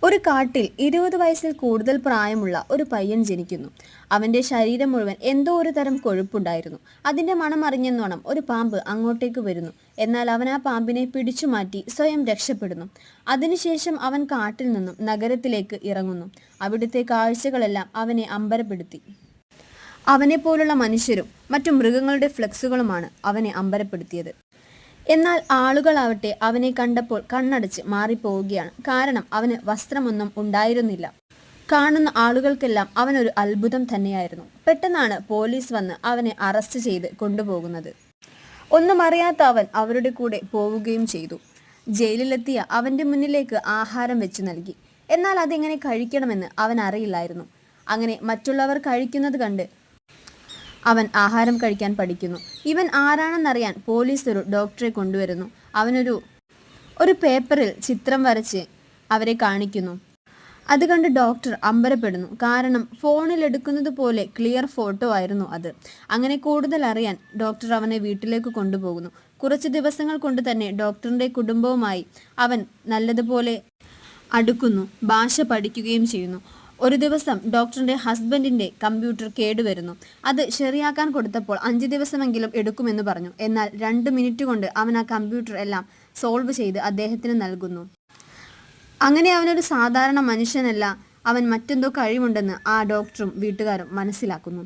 ഒരു കാട്ടിൽ 20 വയസ്സിൽ കൂടുതൽ പ്രായമുള്ള ഒരു പയ്യൻ ജനിക്കുന്നു. അവന്റെ ശരീരം മുഴുവൻ എന്തോ ഒരു തരം കൊഴുപ്പുണ്ടായിരുന്നു. അതിന്റെ മണം അറിഞ്ഞെന്നോണം ഒരു പാമ്പ് അങ്ങോട്ടേക്ക് വരുന്നു. എന്നാൽ അവൻ ആ പാമ്പിനെ പിടിച്ചു മാറ്റി സ്വയം രക്ഷപ്പെടുന്നു. അതിനുശേഷം അവൻ കാട്ടിൽ നിന്നും നഗരത്തിലേക്ക് ഇറങ്ങുന്നു. അവിടുത്തെ കാഴ്ചകളെല്ലാം അവനെ അമ്പരപ്പെടുത്തി. അവനെപ്പോലുള്ള മനുഷ്യരും മറ്റു മൃഗങ്ങളുടെ ഫ്ലെക്സുകളുമാണ് അവനെ അമ്പരപ്പെടുത്തിയത്. എന്നാൽ ആളുകളാവട്ടെ അവനെ കണ്ടപ്പോൾ കണ്ണടച്ച് മാറിപ്പോവുകയാണ്. കാരണം അവന് വസ്ത്രമൊന്നും ഉണ്ടായിരുന്നില്ല. കാണുന്ന ആളുകൾക്കെല്ലാം അവനൊരു അത്ഭുതം തന്നെയായിരുന്നു. പെട്ടെന്നാണ് പോലീസ് വന്ന് അവനെ അറസ്റ്റ് ചെയ്ത് കൊണ്ടുപോകുന്നത്. ഒന്നും അറിയാത്ത അവൻ അവരുടെ കൂടെ പോവുകയും ചെയ്തു. ജയിലിലെത്തിയ അവന്റെ മുന്നിലേക്ക് ആഹാരം വെച്ച് നൽകി. എന്നാൽ അതെങ്ങനെ കഴിക്കണമെന്ന് അവൻ അറിയില്ലായിരുന്നു. അങ്ങനെ മറ്റുള്ളവർ കഴിക്കുന്നത് കണ്ട് അവൻ ആഹാരം കഴിക്കാൻ പഠിക്കുന്നു. ഇവൻ ആരാണെന്നറിയാൻ പോലീസ് ഒരു ഡോക്ടറെ കൊണ്ടുവരുന്നു. അവനൊരു പേപ്പറിൽ ചിത്രം വരച്ച് അവരെ കാണിക്കുന്നു. അത് കണ്ട് ഡോക്ടർ അമ്പരപ്പെടുന്നു. കാരണം ഫോണിൽ എടുക്കുന്നത് പോലെ ക്ലിയർ ഫോട്ടോ ആയിരുന്നു അത്. അങ്ങനെ കൂടുതൽ അറിയാൻ ഡോക്ടർ അവനെ വീട്ടിലേക്ക് കൊണ്ടുപോകുന്നു. കുറച്ച് ദിവസങ്ങൾ കൊണ്ട് തന്നെ ഡോക്ടറിന്റെ കുടുംബവുമായി അവൻ നല്ലതുപോലെ അടുക്കുന്നു. ഭാഷ പഠിക്കുകയും ചെയ്യുന്നു. ഒരു ദിവസം ഡോക്ടറിന്റെ ഹസ്ബൻഡിന്റെ കമ്പ്യൂട്ടർ കേടുവരുന്നു. അത് ശരിയാക്കാൻ കൊടുത്തപ്പോൾ 5 ദിവസമെങ്കിലും എടുക്കുമെന്ന് പറഞ്ഞു. എന്നാൽ 2 മിനിറ്റ് കൊണ്ട് അവൻ ആ കമ്പ്യൂട്ടർ എല്ലാം സോൾവ് ചെയ്ത് അദ്ദേഹത്തിന് നൽകുന്നു. അങ്ങനെ അവനൊരു സാധാരണ മനുഷ്യനല്ല, അവൻ മറ്റെന്തോ കഴിവുണ്ടെന്ന് ആ ഡോക്ടറും വീട്ടുകാരും മനസ്സിലാക്കുന്നു.